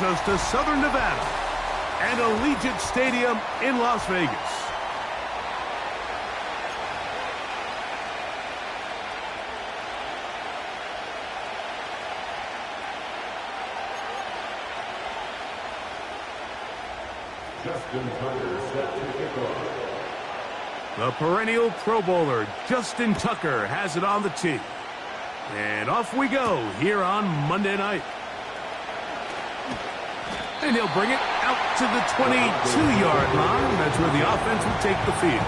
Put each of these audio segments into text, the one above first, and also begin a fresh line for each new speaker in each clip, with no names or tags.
goes to Southern Nevada and Allegiant Stadium in Las Vegas.
Justin Tucker set to kick off.
The perennial Pro Bowler, Justin Tucker, has it on the tee. And off we go here on Monday night. And he'll bring it out to the 22-yard line. That's where the offense will take the field.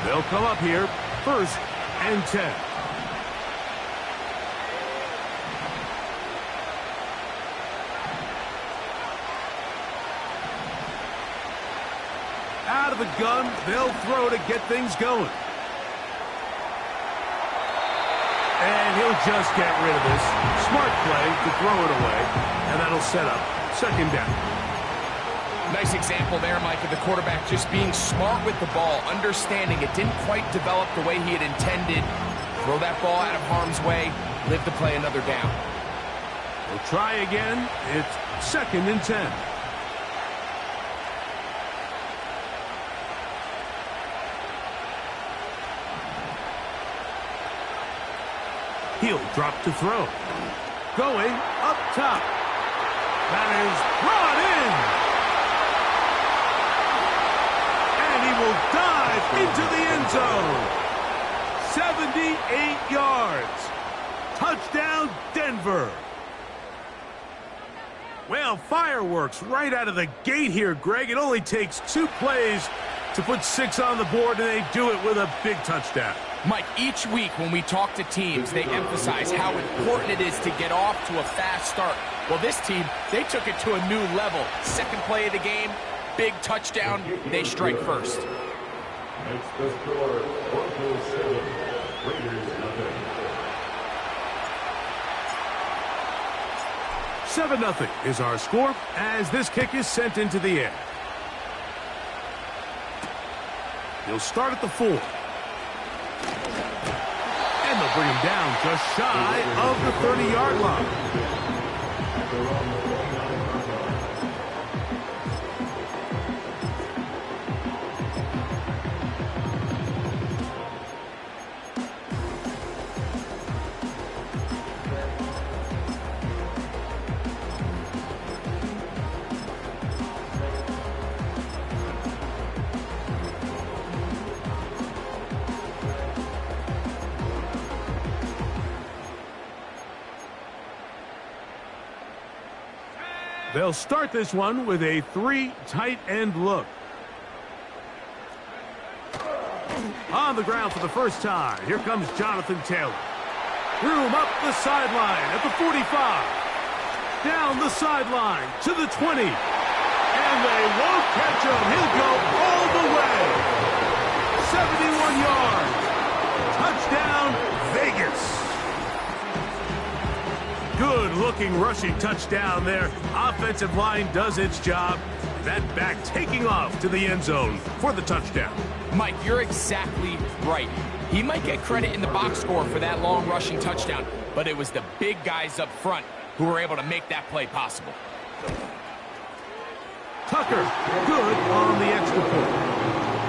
They'll come up here, 1st and 10. Out of the gun, they'll throw to get things going. And he'll just get rid of this. Smart play to throw it away, and that'll set up 2nd down.
Nice example there, Mike, of the quarterback just being smart with the ball, understanding it didn't quite develop the way he had intended. Throw that ball out of harm's way, live to play another down.
We'll try again. It's 2nd and 10. He'll drop to throw. Going up top. That is brought in. Will dive into the end zone. 78 yards. Touchdown, Denver. Well, fireworks right out of the gate here, Greg. It only takes 2 plays to put 6 on the board, and they do it with a big touchdown.
Mike, each week when we talk to teams, they emphasize how important it is to get off to a fast start. Well, this team, they took it to a new level. 2nd play of the game. Big touchdown, they strike first.
Next the score, Broncos 7, Raiders
7-0 is our score as this kick is sent into the air. He'll start at the 4. And they'll bring him down just shy of the 30-yard line. They'll start this one with a 3 tight end look. On the ground for the first time, here comes Jonathan Taylor. Room up the sideline at the 45. Down the sideline to the 20. And they won't catch him. He'll go all the way. 71 yards. Touchdown, Vegas. Good-looking rushing touchdown there. Offensive line does its job. That back taking off to the end zone for the touchdown.
Mike, you're exactly right. He might get credit in the box score for that long rushing touchdown, but it was the big guys up front who were able to make that play possible.
Tucker, good on the extra point.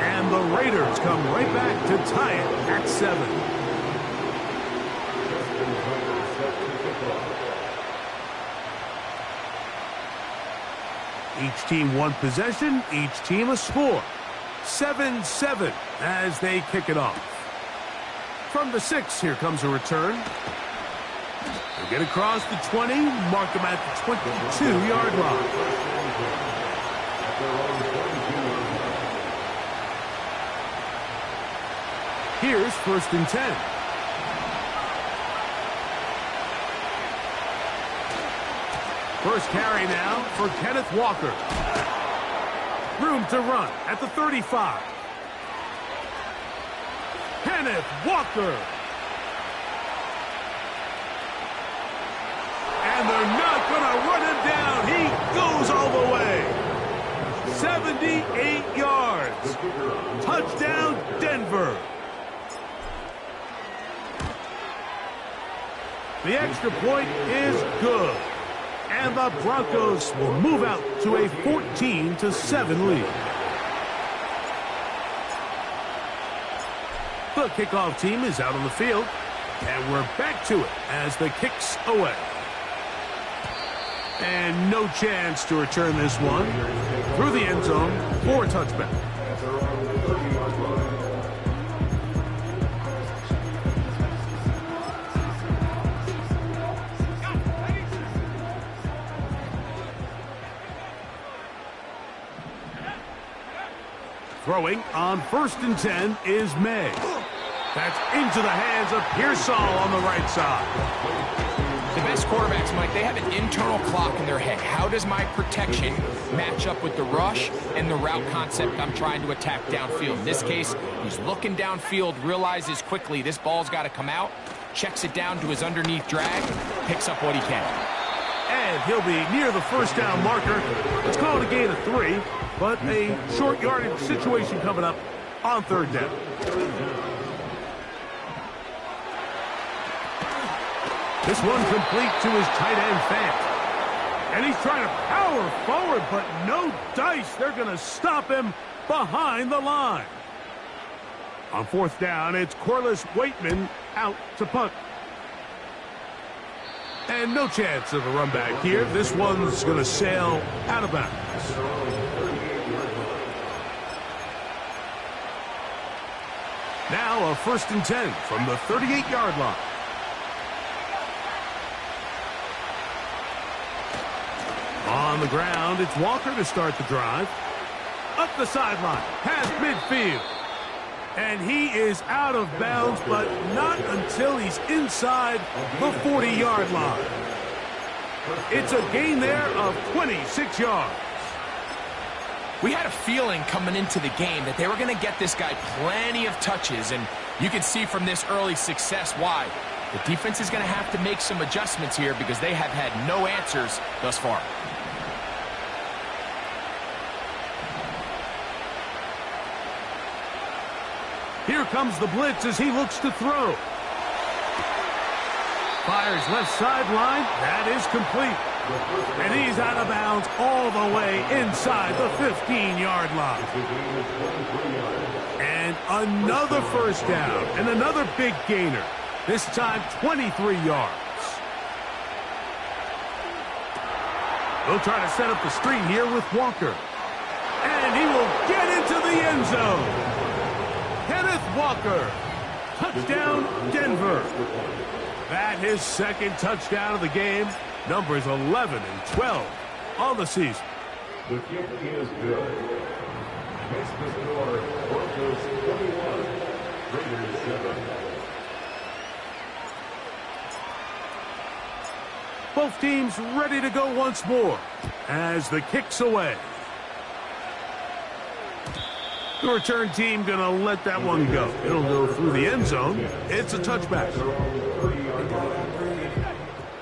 And the Raiders come right back to tie it at 7. Each team one possession, each team a score. 7-7 as they kick it off. From the 6, here comes a return. They get across the 20, mark them at the 22-yard line. Here's 1st and 10. First carry now for Kenneth Walker. Room to run at the 35. Kenneth Walker. And they're not going to run him down. He goes all the way. 78 yards. Touchdown, Denver. The extra point is good. And the Broncos will move out to a 14-7 lead. The kickoff team is out on the field. And we're back to it as the kick's away. And no chance to return this one through the end zone for a touchback. Throwing on 1st and 10 is May. That's into the hands of Pearsall on the right side.
The best quarterbacks, Mike, they have an internal clock in their head. How does my protection match up with the rush and the route concept I'm trying to attack downfield? In this case, he's looking downfield, realizes quickly this ball's got to come out, checks it down to his underneath drag, picks up what he can.
And he'll be near the first down marker. Let's call it a gain of 3, but a short yardage situation coming up on 3rd down. This one complete to his tight end, Fant. And he's trying to power forward, but no dice. They're going to stop him behind the line. On 4th down, it's Corliss Waitman out to punt. And no chance of a run back here. This one's going to sail out of bounds. Now a 1st and 10 from the 38-yard line. On the ground, it's Walker to start the drive. Up the sideline, past midfield. And he is out of bounds, but not until he's inside the 40-yard line. It's a gain there of 26 yards.
We had a feeling coming into the game that they were going to get this guy plenty of touches, and you can see from this early success why. The defense is going to have to make some adjustments here because they have had no answers thus far.
Here comes the blitz as he looks to throw. Fires left sideline. That is complete. And he's out of bounds all the way inside the 15-yard line. And another first down and another big gainer. This time 23 yards. They'll try to set up the screen here with Walker. And he will get into the end zone. Kenneth Walker. Touchdown, Denver. That his 2nd touchdown of the game. Numbers 11 and 12 on the season.
The kick is good. Makes the score Broncos 21, Raiders 7.
Both teams ready to go once more as the kick's away. The return team going to let that one go. It'll go through the end zone. It's a touchback.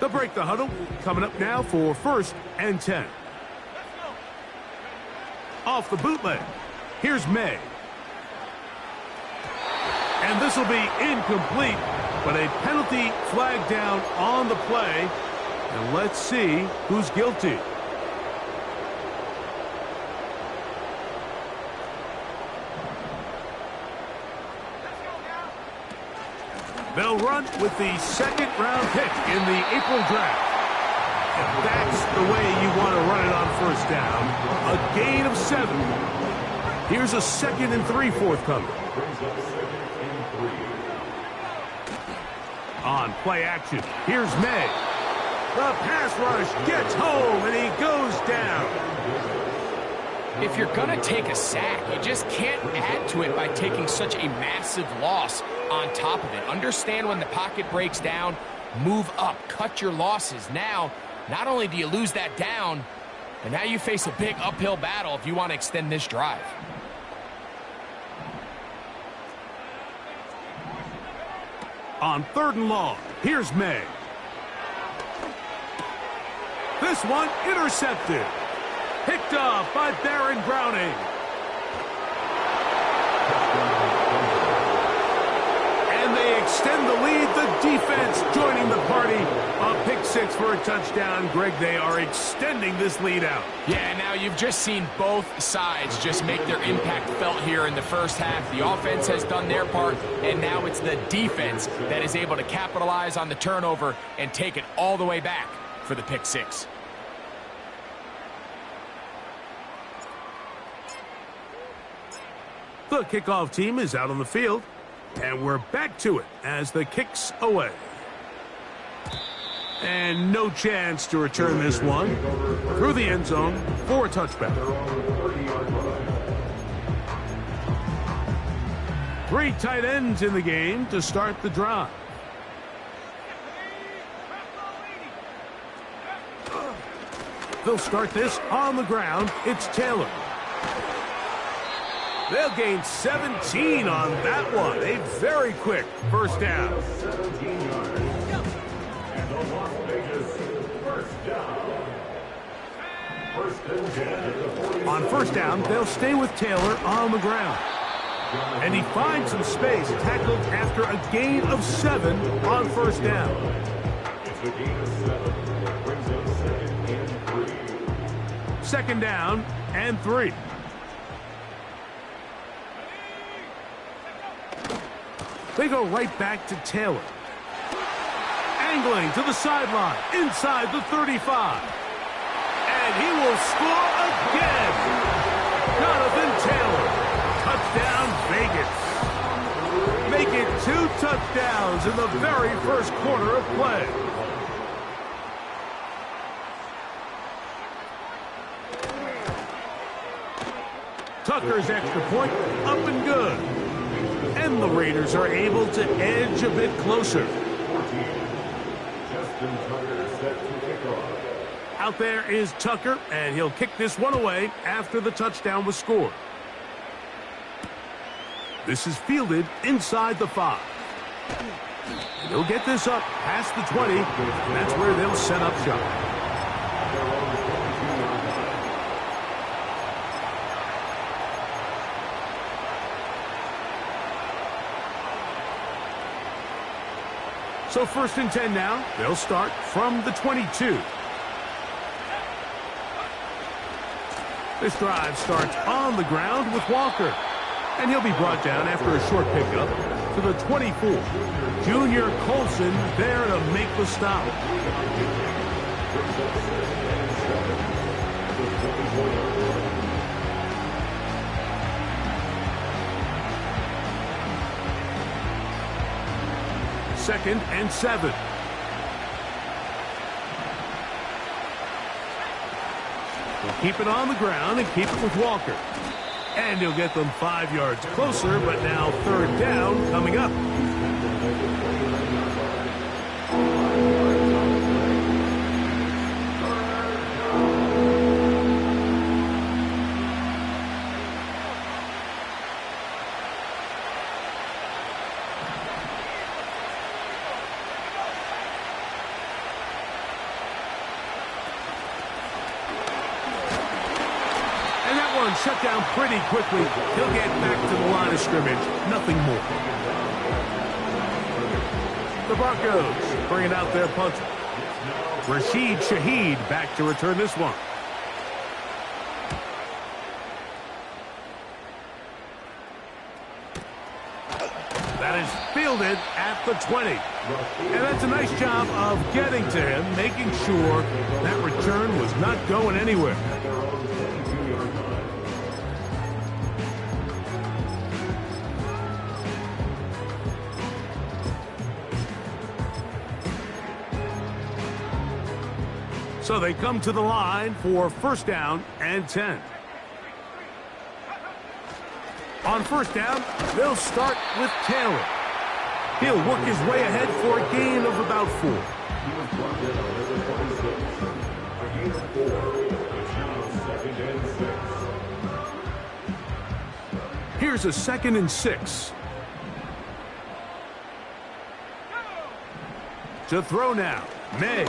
They'll break the huddle. Coming up now for 1st and 10. Off the bootleg. Here's May. And this will be incomplete, but a penalty flag down on the play. And let's see who's guilty. They'll run with the 2nd-round pick in the April draft. And that's the way you want to run it on 1st down. A gain of 7. Here's a 2nd and 3 forthcoming. On play action, here's May. The pass rush gets home, and he goes down.
If you're going to take a sack, you just can't add to it by taking such a massive loss on top of it. Understand when the pocket breaks down, move up, cut your losses. Now, not only do you lose that down, but now you face a big uphill battle if you want to extend this drive.
On 3rd and long, here's May. This one intercepted. Picked up by Baron Browning. And they extend the lead. The defense joining the party. A pick 6 for a touchdown. Greg, they are extending this lead out.
Yeah, now you've just seen both sides just make their impact felt here in the first half. The offense has done their part, and now it's the defense that is able to capitalize on the turnover and take it all the way back for the pick 6.
The kickoff team is out on the field, and we're back to it as the kick's away. And no chance to return this one through the end zone for a touchback. 3 tight ends in the game to start the drive. They'll start this on the ground. It's Taylor. They'll gain 17 on that one. A very quick first down.
17 yards. And the Las Vegas first down. First and 10 at the 40.
On first down, they'll stay with Taylor on the ground. And he finds some space, tackled after a gain of 7 on first down.
It's a gain of 7. Brings up 2nd and 3.
2nd down and 3. They go right back to Taylor. Angling to the sideline, inside the 35. And he will score again. Jonathan Taylor. Touchdown, Vegas. Make it 2 touchdowns in the very first quarter of play. Tucker's extra point up and good. And the Raiders are able to edge a bit closer. Out there is Tucker, and he'll kick this one away after the touchdown was scored. This is fielded inside the 5. He'll get this up past the 20. That's where they'll set up shop. So 1st and 10 now. They'll start from the 22. This drive starts on the ground with Walker. And he'll be brought down after a short pickup to the 24. Junior Colson there to make the stop. Second and 7. He'll keep it on the ground and keep it with Walker. And he'll get them 5 yards closer, but now 3rd down coming up. Shut down pretty quickly. He'll get back to the line of scrimmage. Nothing more. The Broncos bringing out their punter. Rashid Shaheed back to return this one. That is fielded at the 20. And that's a nice job of getting to him, making sure that return was not going anywhere. So they come to the line for 1st down and 10. On 1st down, they'll start with Taylor. He'll work his way ahead for a gain of about 4. Here's a 2nd and 6. To throw now, May.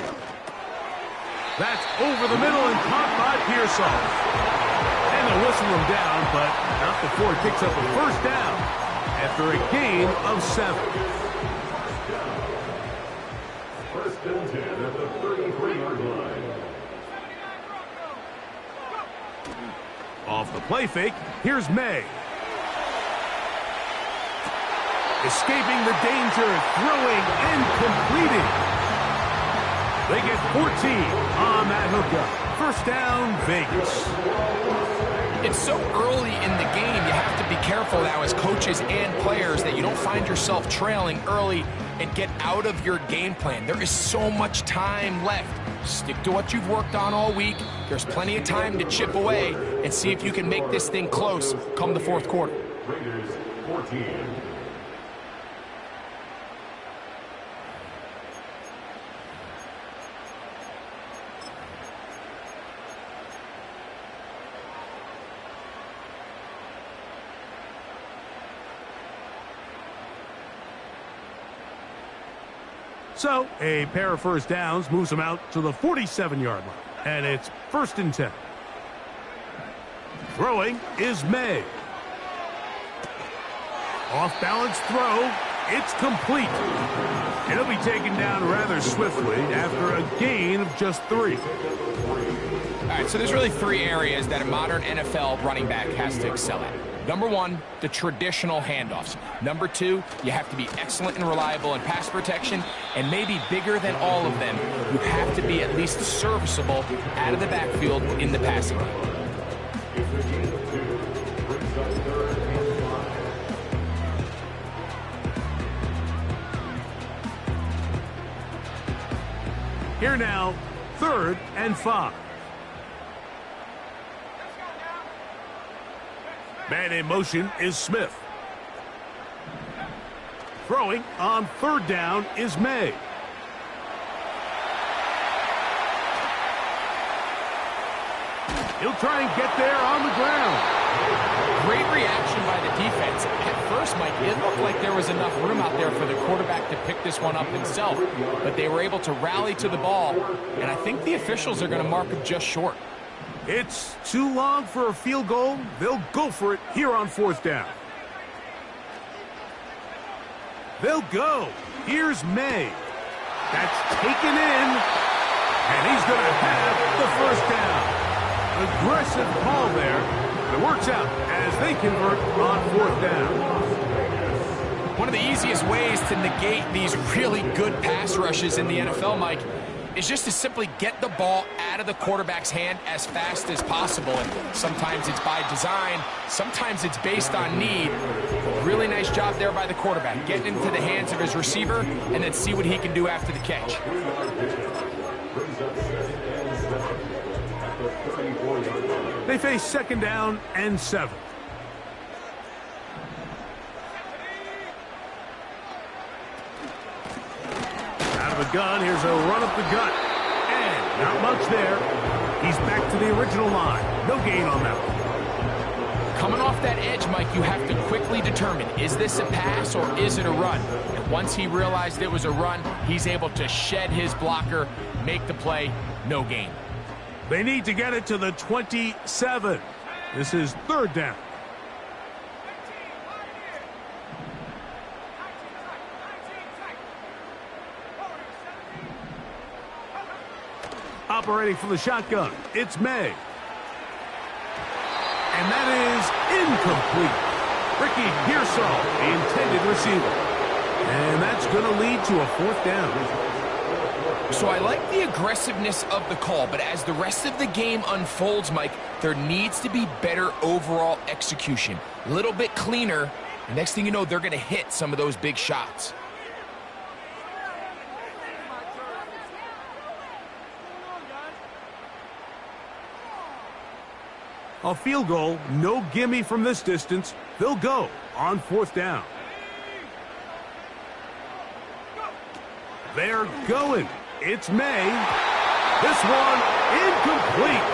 That's over the middle and caught by Pearsall. And they'll whistle him down, but not before he picks up a first down after a gain of 7.
First and 10 at the 33-yard line.
Off the play fake, here's May. Escaping the danger, throwing and completing. They get 14 on that hookup. First down, Vegas.
It's so early in the game, you have to be careful now as coaches and players that you don't find yourself trailing early and get out of your game plan. There is so much time left. Stick to what you've worked on all week. There's plenty of time to chip away and see if you can make this thing close come the fourth quarter.
Raiders 14.
So, a pair of first downs moves them out to the 47-yard line. And it's first and 10. Throwing is May. Off-balance throw. It's complete. It'll be taken down rather swiftly after a gain of just 3.
All right, so there's really 3 areas that a modern NFL running back has to excel at. Number 1, the traditional handoffs. Number 2, you have to be excellent and reliable in pass protection. And maybe bigger than all of them, you have to be at least serviceable out of the backfield in the passing game.
Here now, 3rd and 5. Man in motion is Smith. Throwing on 3rd down is May. He'll try and get there on the ground.
Great reaction by the defense. At first, Mike, it looked like there was enough room out there for the quarterback to pick this one up himself. But they were able to rally to the ball, and I think the officials are going to mark him just short.
It's too long for a field goal. They'll go for it here on 4th down. They'll go. Here's May. That's taken in. And he's going to have the first down. Aggressive call there. It works out as they convert on 4th down.
One of the easiest ways to negate these really good pass rushes in the NFL, Mike, is just to simply get the ball out of the quarterback's hand as fast as possible. And sometimes it's by design, sometimes it's based on need. Really nice job there by the quarterback, getting into the hands of his receiver and then see what he can do after the catch.
They face 2nd down and 7. Out of the gun, here's a run up the gut. And not much there. He's back to the original line. No gain on that one.
Coming off that edge, Mike, you have to quickly determine, is this a pass or is it a run? And once he realized it was a run, he's able to shed his blocker, make the play, no gain.
They need to get it to the 27. This is 3rd down. Operating from the shotgun, it's May. And that is incomplete. Ricky Pearsall, the intended receiver. And that's going to lead to a 4th down.
So I like the aggressiveness of the call, but as the rest of the game unfolds, Mike, there needs to be better overall execution. A little bit cleaner. The next thing you know, they're going to hit some of those big shots.
A field goal, no gimme from this distance. They'll go on 4th down. They're going. It's May. This one incomplete.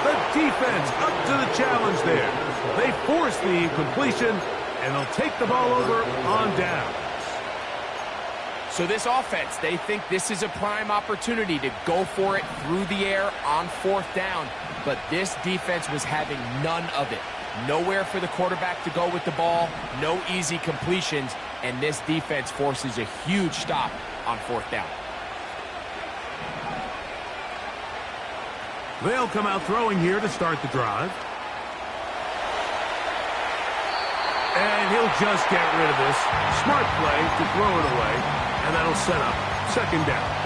The defense up to the challenge there. They force the incompletion, and they'll take the ball over on downs.
So this offense, they think this is a prime opportunity to go for it through the air on 4th down. But this defense was having none of it. Nowhere for the quarterback to go with the ball, no easy completions, and this defense forces a huge stop on 4th down.
They'll come out throwing here to start the drive. And he'll just get rid of this. Smart play to throw it away, and that'll set up 2nd down.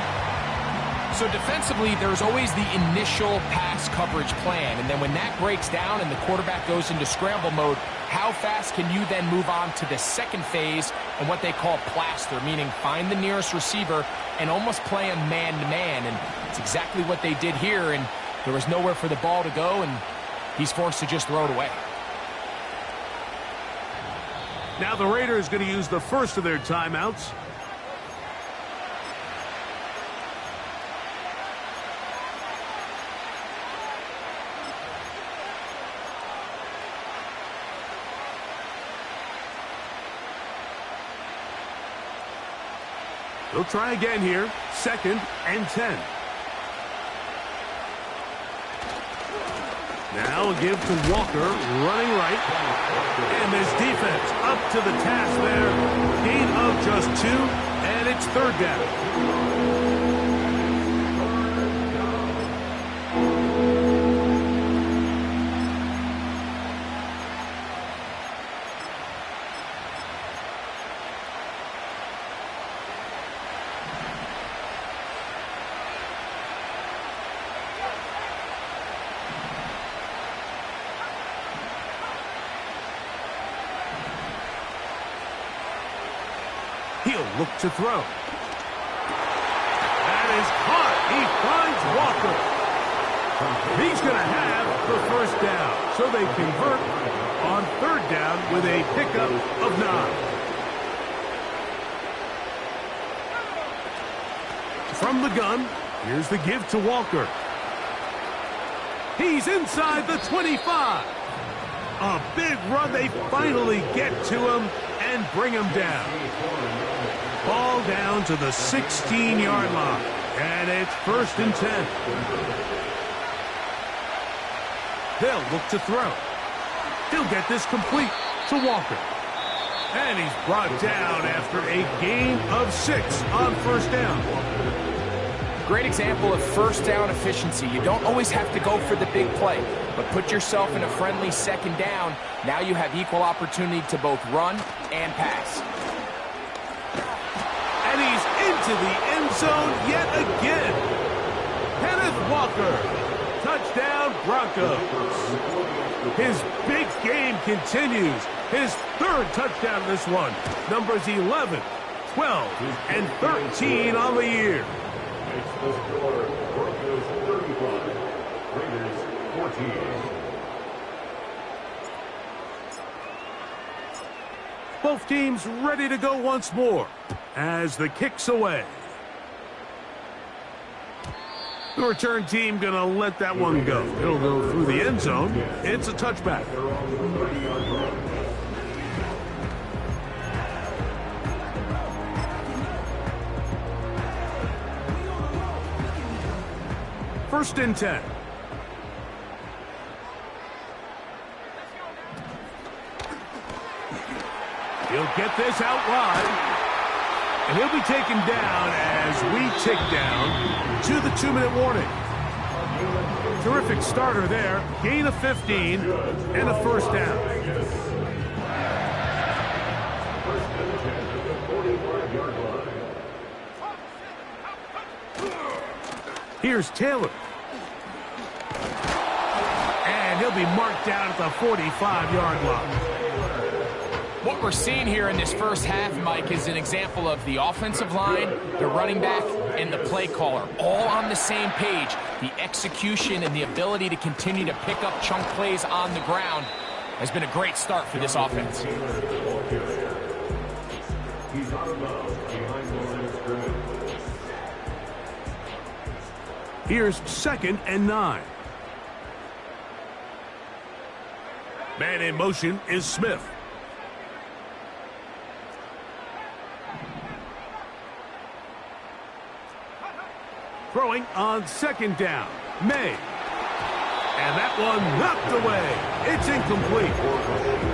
So defensively, there's always the initial pass coverage plan, and then when that breaks down and the quarterback goes into scramble mode, how fast can you then move on to the second phase and what they call plaster, meaning find the nearest receiver and almost play him man-to-man, and it's exactly what they did here, and there was nowhere for the ball to go, and he's forced to just throw it away.
Now the Raiders going to use the first of their timeouts. They'll try again here. 2nd and 10. Now a give to Walker, running right. And this defense up to the task there. Gain of just 2, and it's 3rd down. He'll look to throw. That is caught. He finds Walker. He's going to have the 1st down. So they convert on 3rd down with a pickup of 9. From the gun, here's the give to Walker. He's inside the 25. A big run. They finally get to him and bring him down. Ball down to the 16-yard line. And it's 1st and 10. They'll look to throw. He'll get this complete to Walker. And he's brought down after a gain of 6 on 1st down.
Great example of 1st down efficiency. You don't always have to go for the big play, but put yourself in a friendly 2nd down. Now you have equal opportunity to both run and pass.
And he's into the end zone yet again. Kenneth Walker. Touchdown Broncos. His big game continues. His 3rd touchdown this one. Numbers 11, 12, and 13 on the year.
Makes the score Broncos 35, Raiders 14.
Both teams ready to go once more as the kick's away. The return team going to let that one go. It'll go through the end zone. It's a touchback. First and 10. He'll get this out wide. And he'll be taken down as we tick down to the 2-minute warning. Terrific starter there. Gain of 15 and a 1st down. Here's Taylor. And he'll be marked down at the 45-yard line.
What we're seeing here in this first half, Mike, is an example of the offensive line, the running back, and the play caller all on the same page. The execution and the ability to continue to pick up chunk plays on the ground has been a great start for this offense.
He's out of bounds behind the line of scrimmage.
Here's 2nd and 9. Man in motion is Smith. Throwing on second down. May. And that one knocked away. It's incomplete.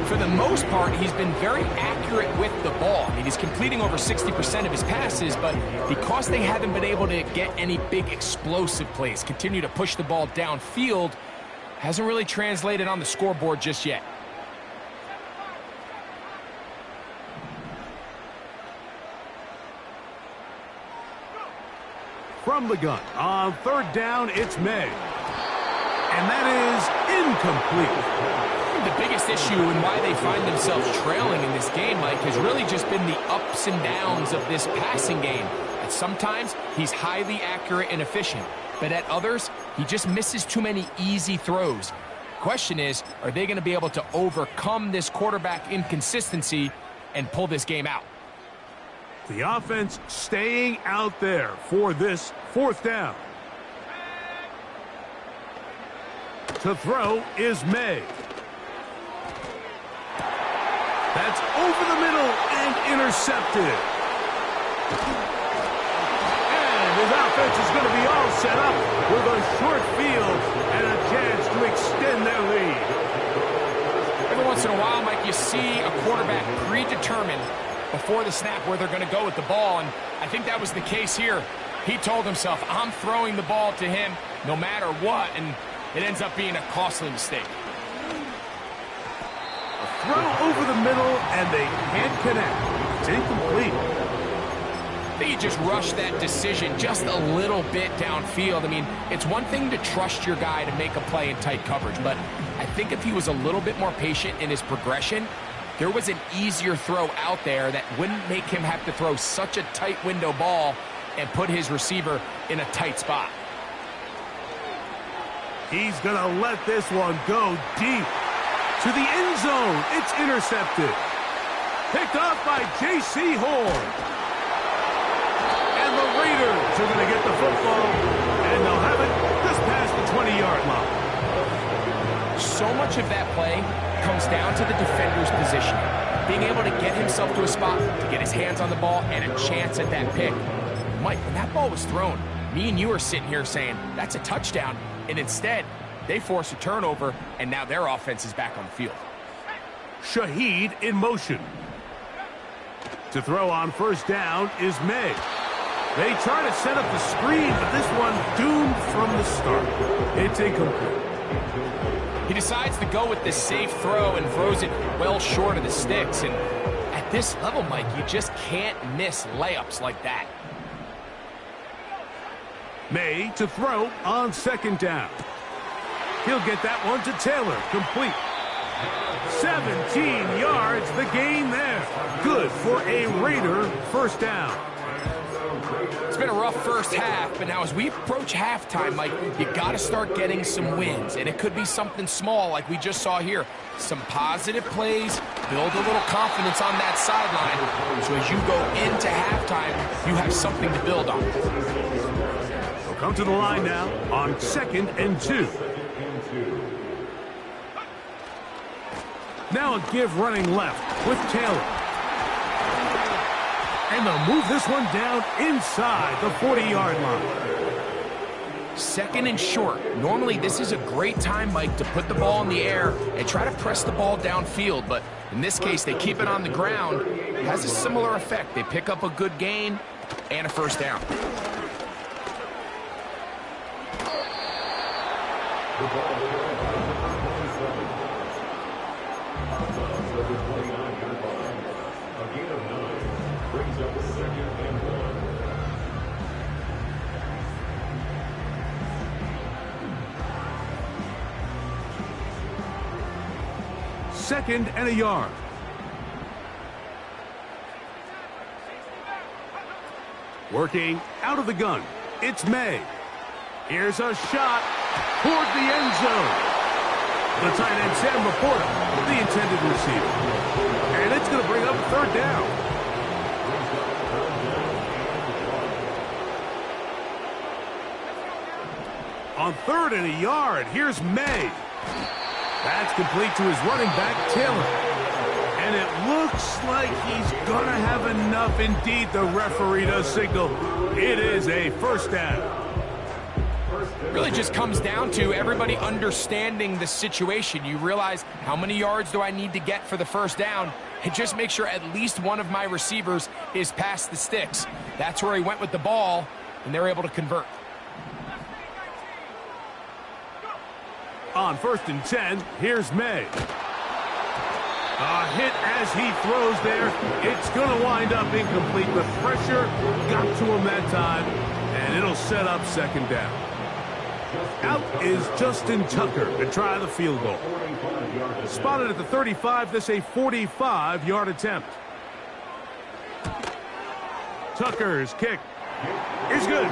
For the most part, he's been very accurate with the ball. I mean, he's completing over 60% of his passes, but because they haven't been able to get any big explosive plays, continue to push the ball downfield, hasn't really translated on the scoreboard just yet.
From the gun, on third down, it's May. And that is incomplete.
The biggest issue and why they find themselves trailing in this game, Mike, has really just been the ups and downs of this passing game. At sometimes, he's highly accurate and efficient, but at others, he just misses too many easy throws. Question is, are they going to be able to overcome this quarterback inconsistency and pull this game out?
The offense staying out there for this fourth down. To throw is May. That's over the middle and intercepted. And his offense is going to be all set up with a short field and a chance to extend their lead.
Every once in a while, Mike, you see a quarterback predetermined before the snap where they're going to go with the ball, and I think that was the case here. He told himself, I'm throwing the ball to him no matter what, and it ends up being a costly mistake.
A throw over the middle, and they can't connect. It's incomplete.
I think he just rushed that decision just a little bit downfield. I mean, it's one thing to trust your guy to make a play in tight coverage, but I think if he was a little bit more patient in his progression, there was an easier throw out there that wouldn't make him have to throw such a tight window ball and put his receiver in a tight spot.
He's going to let this one go deep. To the end zone, it's intercepted. Picked off by J.C. Horn. And the Raiders are going to get the football, and they'll have it just past the 20-yard line.
So much of that play comes down to the defender's position. Being able to get himself to a spot, to get his hands on the ball, and a chance at that pick. Mike, when that ball was thrown, me and you are sitting here saying, that's a touchdown, and instead, they force a turnover, and now their offense is back on the field.
Shaheed in motion. To throw on first down is May. They try to set up the screen, but this one doomed from the start. It's incomplete.
He decides to go with the safe throw and throws it well short of the sticks. And at this level, Mike, you just can't miss layups like that.
May to throw on second down. He'll get that one to Taylor, complete. 17 yards, the gain there. Good for a Raider first down.
It's been a rough first half, but now as we approach halftime, Mike, you got to start getting some wins, and it could be something small like we just saw here. Some positive plays, build a little confidence on that sideline, so as you go into halftime, you have something to build on.
They'll come to the line now on 2nd and 2. Now a give running left with Taylor. And they'll move this one down inside the 40-yard line.
2nd and short. Normally, this is a great time, Mike, to put the ball in the air and try to press the ball downfield. But in this case, they keep it on the ground. It has a similar effect. They pick up a good gain and a first down.
Second and a yard. Working out of the gun. It's May. Here's a shot toward the end zone. The tight end, Sam Laporta, the intended receiver. And it's going to bring up third down. On 3rd and a yard, here's May. That's complete to his running back, Taylor. And it looks like he's going to have enough. Indeed, the referee does signal it is a first down.
Really just comes down to everybody understanding the situation. You realize, how many yards do I need to get for the first down? And just make sure at least one of my receivers is past the sticks. That's where he went with the ball, and they're able to convert.
On 1st and 10, here's May. A hit as he throws there. It's going to wind up incomplete. The pressure got to him that time, and it'll set up 2nd down. Out is Justin Tucker to try the field goal. Spotted at the 35, this a 45-yard attempt. Tucker's kick is good.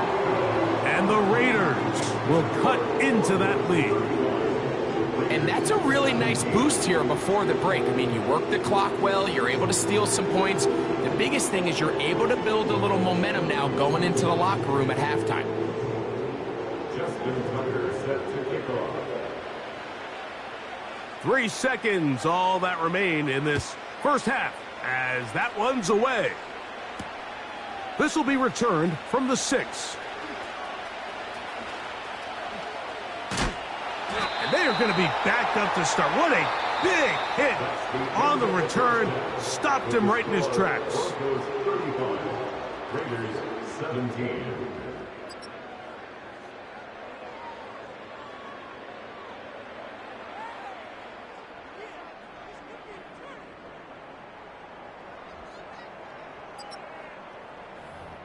And the Raiders will cut into that lead.
And that's a really nice boost here before the break. I mean, you work the clock well, you're able to steal some points. The biggest thing is you're able to build a little momentum now going into the locker room at halftime.
Justin Tucker set to kick off.
3 seconds, all that remain in this first half, as that one's away. This will be returned from the 6. And they are going to be backed up to start. What a big hit on the return. Stopped him right in his tracks.
Raiders 17.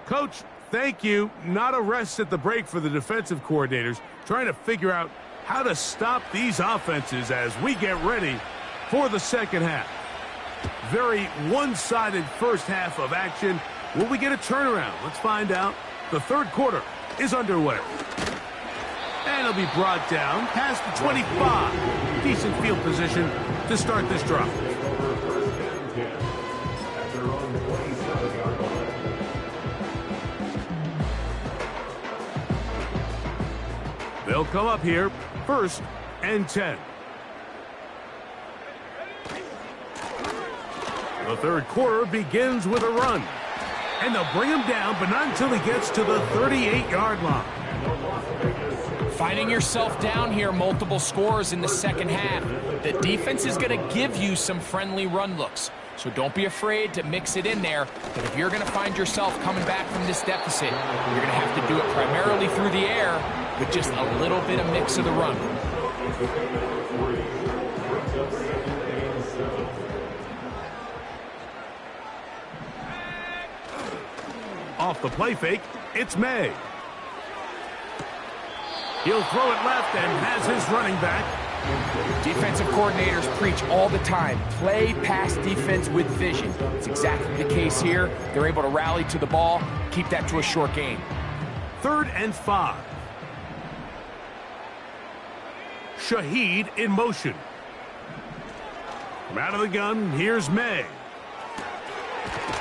Coach, thank you. Not a rest at the break for the defensive coordinators, trying to figure out how to stop these offenses as we get ready for the 2nd half. Very one-sided first half of action. Will we get a turnaround? Let's find out. The 3rd quarter is underway. And it'll be brought down past the 25. Decent field position to start this drive. They'll come up here, 1st and 10. The 3rd quarter begins with a run. And they'll bring him down, but not until he gets to the 38-yard line.
Finding yourself down here, multiple scores in the 2nd half. The defense is going to give you some friendly run looks. So don't be afraid to mix it in there. But if you're going to find yourself coming back from this deficit, you're going to have to do it primarily through the air with just a little bit of mix of the run.
Off the play fake, it's May. He'll throw it left and has his running back.
Defensive coordinators preach all the time, play pass defense with vision. It's exactly the case here. They're able to rally to the ball, keep that to a short gain.
3rd and 5. Shaheed in motion. From out of the gun, here's May.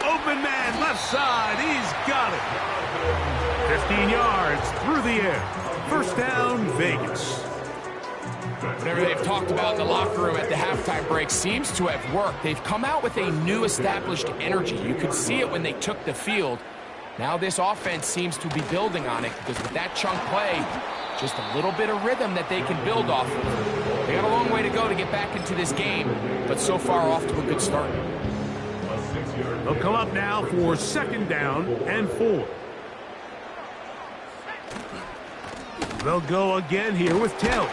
Open man, left side, he's got it. 15 yards through the air. 1st down, Vegas.
Whatever they've talked about in the locker room at the halftime break seems to have worked. They've come out with a new established energy. You could see it when they took the field. Now this offense seems to be building on it because with that chunk play, just a little bit of rhythm that they can build off of. They got a long way to go to get back into this game, but so far off to a good start.
They'll come up now for 2nd down and 4. They'll go again here with Taylor.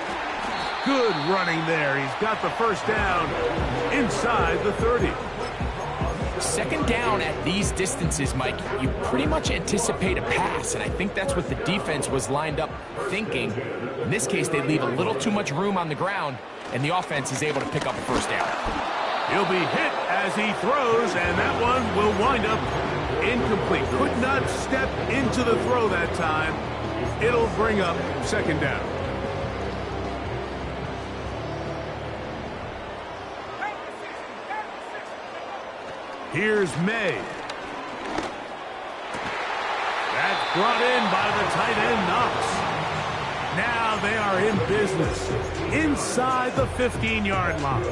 Good running there. He's got the 1st down inside the 30.
2nd down at these distances, Mike, you pretty much anticipate a pass, and I think that's what the defense was lined up thinking. In this case, they leave a little too much room on the ground, and the offense is able to pick up a 1st down.
He'll be hit as he throws, and that one will wind up incomplete. Could not step into the throw that time. It'll bring up 2nd down. Here's May. That's brought in by the tight end Knox. Now they are in business inside the 15-yard line.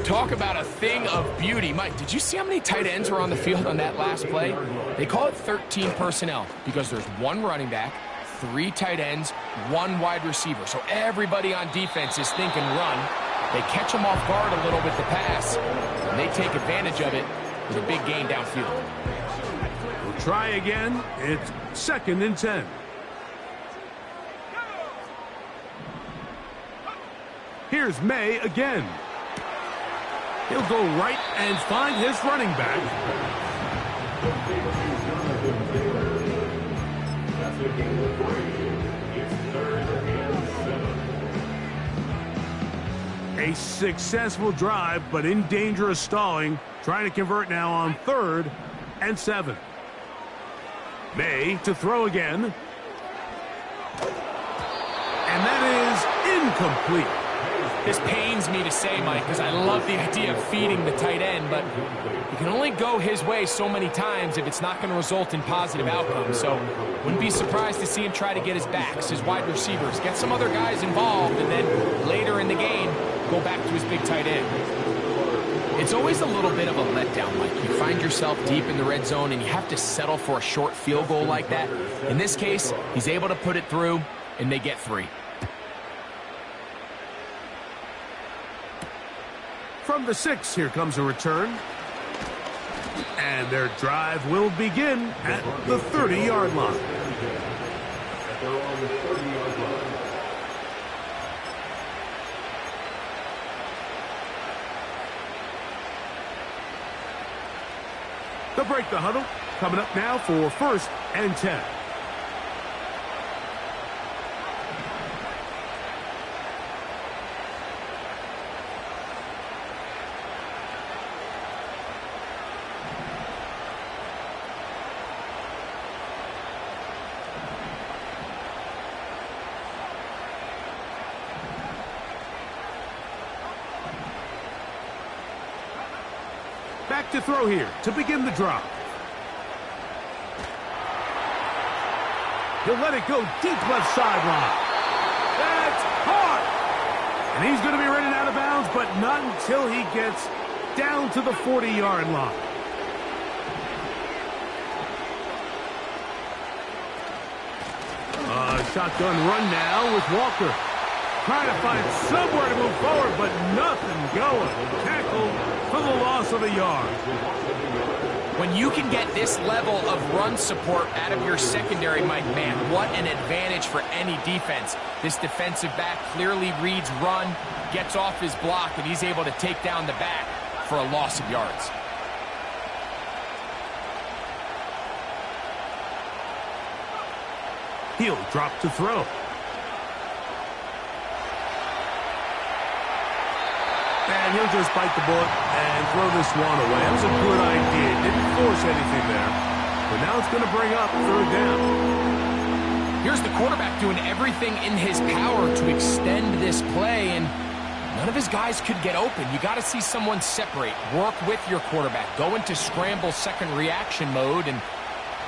Talk about a thing of beauty. Mike, did you see how many tight ends were on the field on that last play? They call it 13 personnel because there's one running back, 3 tight ends, 1 wide receiver. So everybody on defense is thinking run. They catch them off guard a little with the pass, and they take advantage of it with a big gain downfield.
We'll try again. It's 2nd and 10. Here's May again. He'll go right and find his running back.
That's a gain of 3. It's 3rd and 7.
A successful drive, but in danger of stalling. Trying to convert now on 3rd and 7. May to throw again. And that is incomplete.
This pains me to say, Mike, because I love the idea of feeding the tight end, but you can only go his way so many times if it's not going to result in positive outcomes. So wouldn't be surprised to see him try to get his backs, his wide receivers, get some other guys involved, and then later in the game, go back to his big tight end. It's always a little bit of a letdown, Mike. You find yourself deep in the red zone, and you have to settle for a short field goal like that. In this case, he's able to put it through, and they get 3.
From the 6, here comes a return. And their drive will begin at the 30-yard line.
They're on the 30-yard line.
They'll break the huddle. Coming up now for 1st and 10. Back to throw here to begin the drive. He'll let it go deep left sideline. That's hard. And he's going to be running out of bounds, but not until he gets down to the 40-yard line. Shotgun run now with Walker. Trying to find somewhere to move forward, but nothing going. Tackle for the loss of a yard.
When you can get this level of run support out of your secondary, Mike, man, what an advantage for any defense. This defensive back clearly reads run, gets off his block, and he's able to take down the back for a loss of yards.
He'll drop to throw. And he'll just bite the bullet and throw this one away. That was a good idea. Didn't force anything there. But now it's going to bring up 3rd down.
Here's the quarterback doing everything in his power to extend this play, and none of his guys could get open. You got to see someone separate, work with your quarterback, go into scramble second reaction mode, and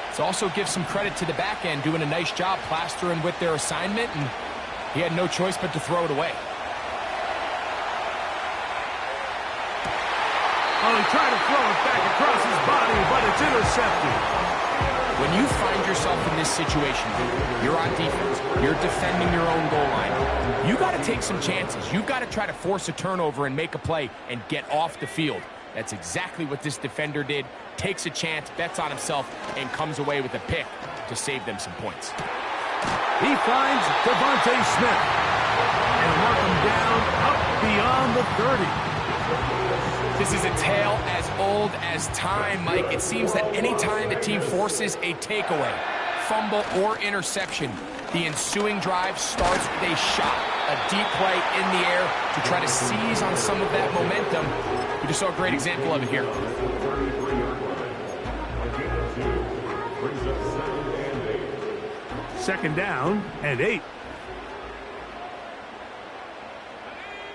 let's also give some credit to the back end doing a nice job plastering with their assignment, and he had no choice but to throw it away.
Oh, he tried to throw it back across his body, but it's intercepted.
When you find yourself in this situation, you're on defense, you're defending your own goal line, you got to take some chances. You've got to try to force a turnover and make a play and get off the field. That's exactly what this defender did. Takes a chance, bets on himself, and comes away with a pick to save them some points.
He finds Devontae Smith and mark him down up beyond the 30.
This is a tale as old as time, Mike. It seems that any time the team forces a takeaway, fumble, or interception, the ensuing drive starts with a shot, a deep play in the air to try to seize on some of that momentum. We just saw a great example of it here.
2nd down and 8.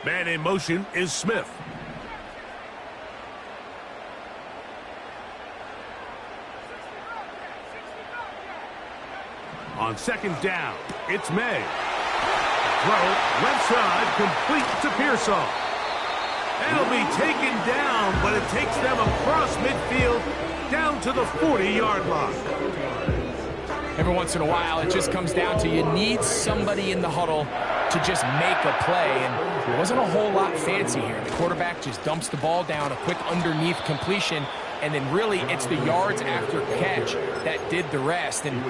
Man in motion is Smith. On 2nd down, it's May. Throw, left side, complete to Pearsall. It'll be taken down, but it takes them across midfield down to the 40-yard line.
Every once in a while, it just comes down to you need somebody in the huddle to just make a play, and it wasn't a whole lot fancy here. The quarterback just dumps the ball down, a quick underneath completion, and then really it's the yards after catch that did the rest, and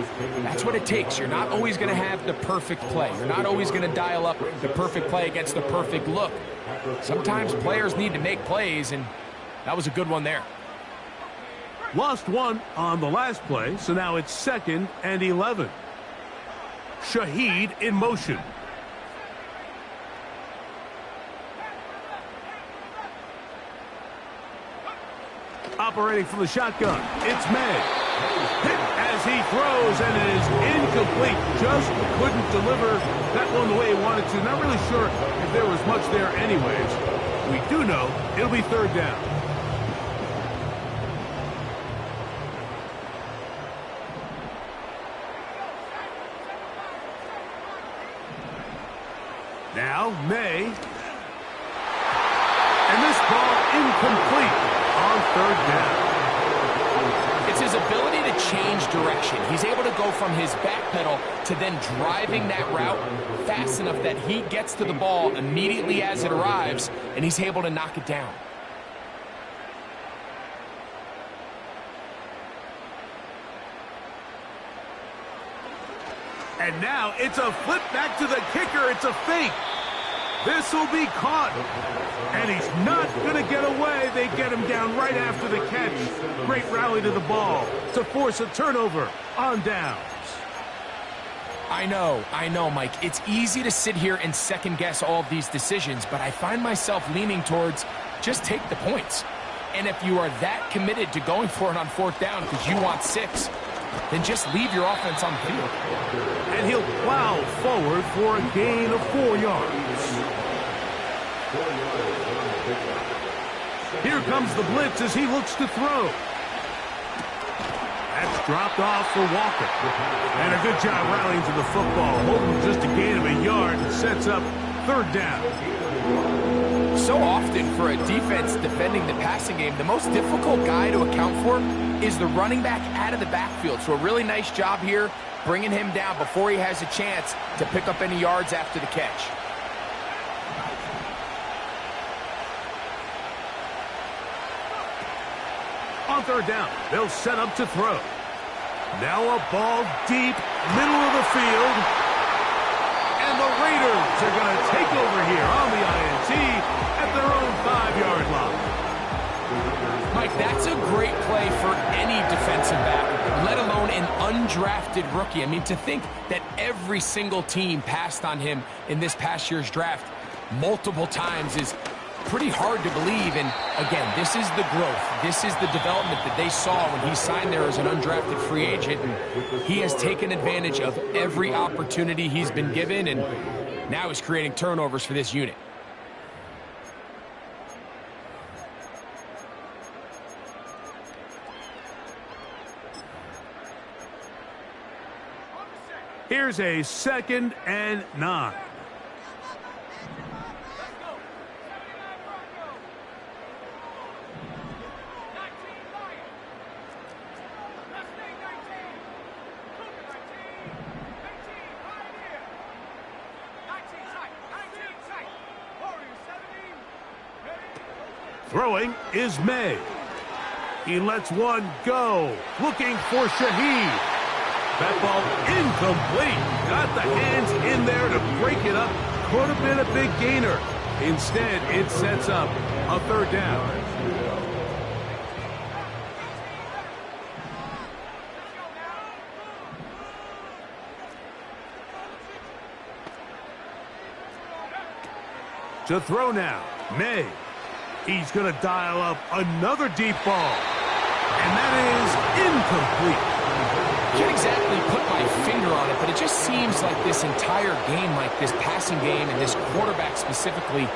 that's what it takes. You're not always going to have the perfect play. You're not always going to dial up the perfect play against the perfect look. Sometimes players need to make plays, and that was a good one there.
Lost one on the last play, so now it's 2nd and 11. Shaheed in motion. Operating from the shotgun, it's May. Hit as he throws, and it is incomplete. Just couldn't deliver that one the way he wanted to. Not really sure if there was much there anyways. We do know it'll be 3rd down. Now, May. And this ball incomplete on 3rd down.
It's his ability to change direction. He's able to go from his back pedal to then driving that route fast enough that he gets to the ball immediately as it arrives, and he's able to knock it down.
And now it's a flip back to the kicker. It's a fake. This will be caught. And he's not going to get away. They get him down right after the catch. Great rally to the ball to force a turnover on downs.
I know, Mike. It's easy to sit here and second-guess all of these decisions, but I find myself leaning towards just take the points. And if you are that committed to going for it on 4th down because you want 6, then just leave your offense on the field.
And he'll plow forward for a gain of 4 yards. Here comes the blitz as he looks to throw. That's dropped off for Walker. And a good job rallying to the football. Holding just a gain of a yard and sets up 3rd down.
So often for a defense defending the passing game, the most difficult guy to account for is the running back out of the backfield. So a really nice job here bringing him down before he has a chance to pick up any yards after the catch.
On 3rd down, they'll set up to throw. Now a ball deep, middle of the field. And the Raiders are going to take over here on the INT at their own 5-yard line.
Mike, that's a great play for any defensive back, let alone an undrafted rookie. I mean, to think that every single team passed on him in this past year's draft multiple times is pretty hard to believe. And again, this is the growth. This is the development that they saw when he signed there as an undrafted free agent. And he has taken advantage of every opportunity he's been given, and now he's creating turnovers for this unit.
Here's a 2nd and 9. Throwing is May. He lets one go. Looking for Shaheed. That ball incomplete. Got the hands in there to break it up. Could have been a big gainer. Instead, it sets up a 3rd down. To throw now, May. He's going to dial up another deep ball. And that is incomplete.
Can't exactly put my finger on it, but it just seems like this entire game, like this passing game and this quarterback specifically,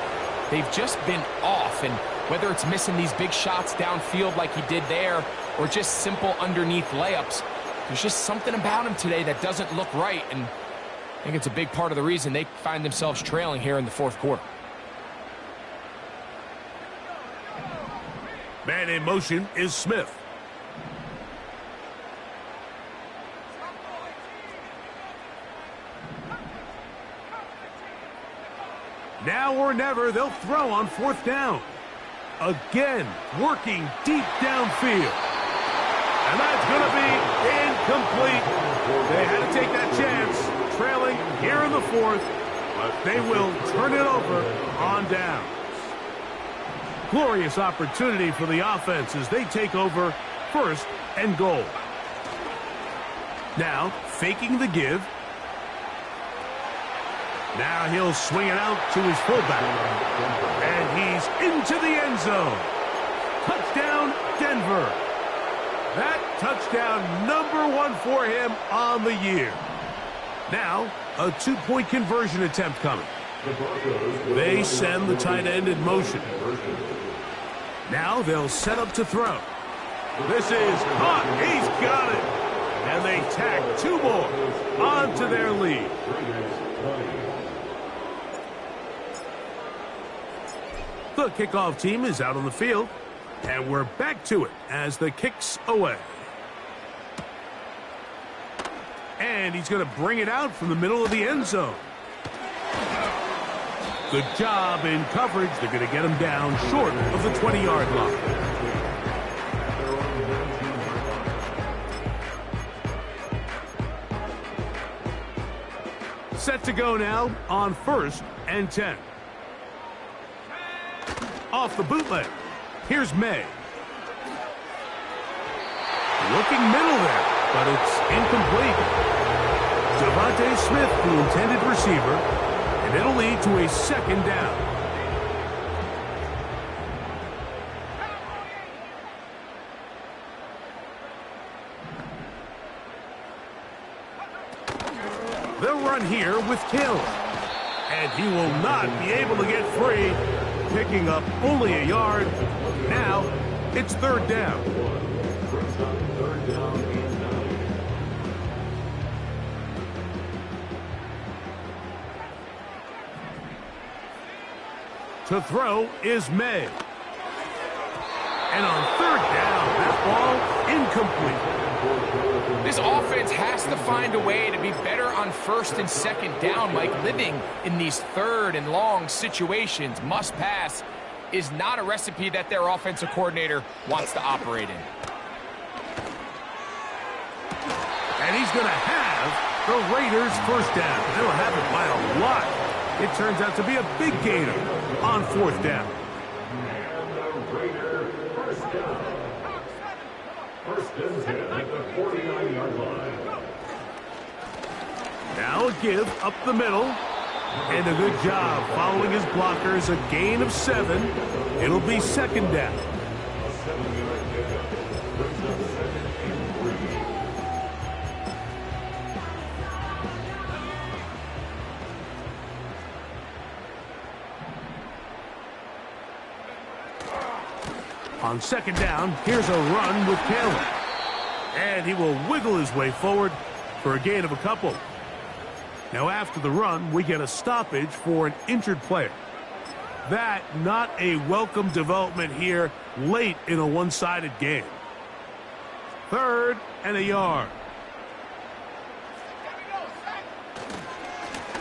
they've just been off. And whether it's missing these big shots downfield like he did there or just simple underneath layups, there's just something about him today that doesn't look right. And I think it's a big part of the reason they find themselves trailing here in the 4th quarter.
Man in motion is Smith. Now or never, they'll throw on 4th down. Again, working deep downfield. And that's going to be incomplete. They had to take that chance, trailing here in the 4th, but they will turn it over on downs. Glorious opportunity for the offense as they take over 1st and goal. Now, faking the give. Now he'll swing it out to his fullback. And he's into the end zone. Touchdown, Denver. That touchdown #1 for him on the year. Now, a 2-point conversion attempt coming. They send the tight end in motion. Now they'll set up to throw. This is caught. He's got it. And they tack 2 more onto their lead. The kickoff team is out on the field, and we're back to it as the kick's away. And he's going to bring it out from the middle of the end zone. Good job in coverage. They're going to get him down short of the 20-yard line. Set to go now on 1st and 10. Off the bootleg. Here's May. Looking middle there, but it's incomplete. Devontae Smith, the intended receiver, and it'll lead to a 2nd down. They'll run here with Taylor, and he will not be able to get free, picking up only a yard. Now it's 3rd down. To throw is May. And on 3rd down, that ball incomplete.
This offense has to find a way to be better on 1st and 2nd down. Like, living in these 3rd and long situations, must pass, is not a recipe that their offensive coordinator wants to operate in.
And he's going to have the Raiders 1st down. They'll have it by a lot. It turns out to be a big gainer on 4th down.
And the Raider 1st down. 1st and 10 at the 49-yard line.
Now a give up the middle. And a good job following his blockers. A gain of 7. It'll be 2nd down.
A 7-yard pickup brings up 2nd and 3.
On 2nd down, here's a run with Taylor. And he will wiggle his way forward for a gain of a couple. Now after the run, we get a stoppage for an injured player. That not a welcome development here late in a one-sided game. 3rd and a yard.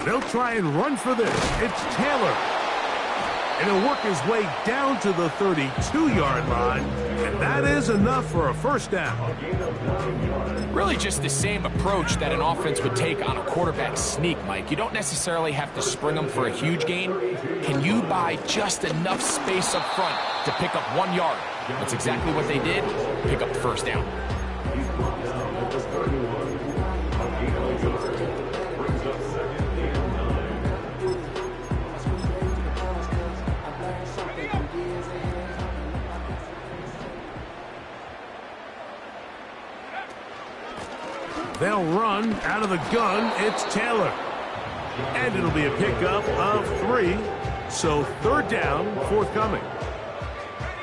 They'll try and run for this. It's Taylor. And he'll work his way down to the 32-yard line. And that is enough for a 1st down.
Really just the same approach that an offense would take on a quarterback sneak, Mike. You don't necessarily have to spring them for a huge gain. Can you buy just enough space up front to pick up 1 yard? That's exactly what they did. Pick up the 1st down.
He's brought down at the 31. A gain of a yard brings up 2nd and 9.
They'll run out of the gun. It's Taylor. And it'll be a pickup of 3. So 3rd down, forthcoming.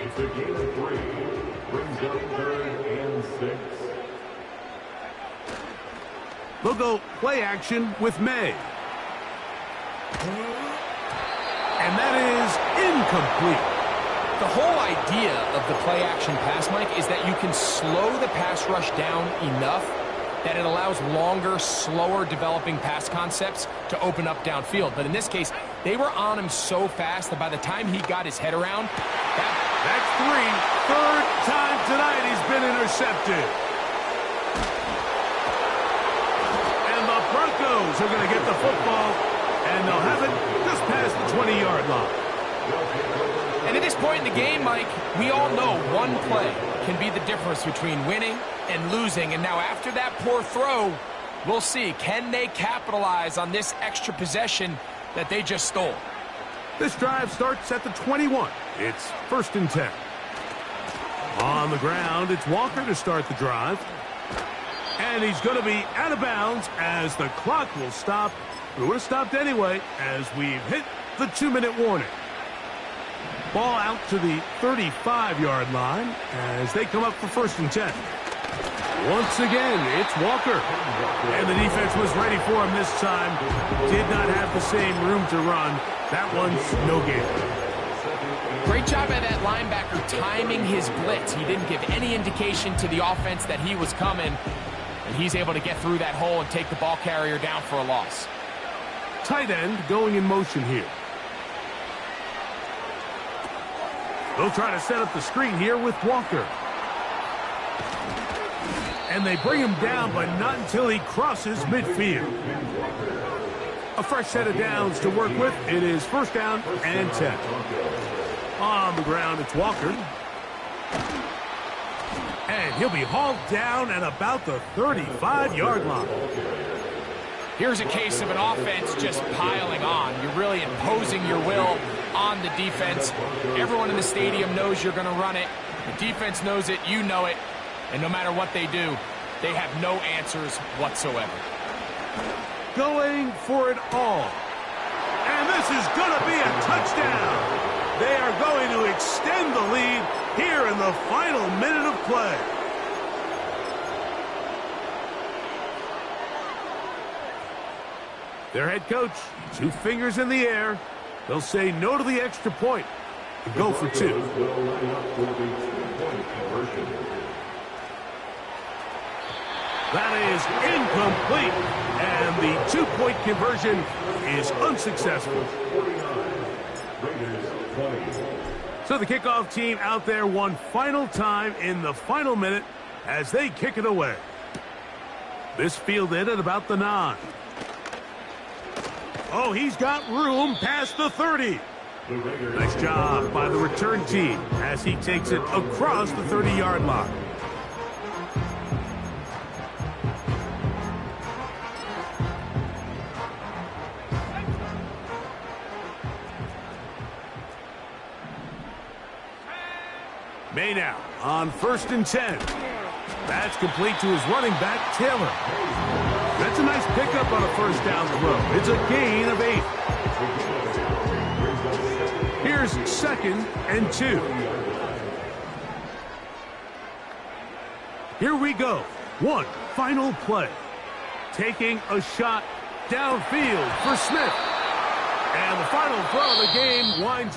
It's a gain of 3. Brings up 3rd and 6.
They'll go play action with May. And that is incomplete.
The whole idea of the play-action pass, Mike, is that you can slow the pass rush down enough that it allows longer, slower developing pass concepts to open up downfield. But in this case, they were on him so fast that by the time he got his head around,
that's three. Third time tonight he's been intercepted. And the Broncos are going to get the football, and they'll have it just past the 20-yard line.
And at this point in the game, Mike, we all know one play can be the difference between winning and losing. And now after that poor throw, we'll see, can they capitalize on this extra possession that they just stole?
This drive starts at the 21. It's 1st and 10. On the ground, it's Walker to start the drive. And he's going to be out of bounds as the clock will stop. It would have stopped anyway as we've hit the 2-minute warning. Ball out to the 35-yard line as they come up for 1st and 10. Once again, it's Walker. And the defense was ready for him this time. Did not have the same room to run. That one's no gain.
Great job by that linebacker timing his blitz. He didn't give any indication to the offense that he was coming. And he's able to get through that hole and take the ball carrier down for a loss.
Tight end going in motion here. They'll try to set up the screen here with Walker. And they bring him down, but not until he crosses midfield. A fresh set of downs to work with. It is 1st down and 10. On the ground, it's Walker. And he'll be hauled down at about the 35-yard line.
Here's a case of an offense just piling on. You're really imposing your will on the defense. Everyone in the stadium knows you're going to run it. The defense knows it, you know it. And no matter what they do, they have no answers whatsoever.
Going for it all. And this is going to be a touchdown. They are going to extend the lead here in the final minute of play. Their head coach, 2 fingers in the air. They'll say no to the extra point and go for 2. That is incomplete, and the 2-point conversion is unsuccessful. So the kickoff team out there one final time in the final minute as they kick it away. This fielded at about the 9. Oh, he's got room past the 30. Nice job by the return team as he takes it across the 30-yard line. May now on 1st and 10. That's complete to his running back, Taylor. That's a nice pickup on a 1st down throw. It's a gain of 8. Here's 2nd and 2. Here we go. One final play. Taking a shot downfield for Smith. And the final throw of the game winds up.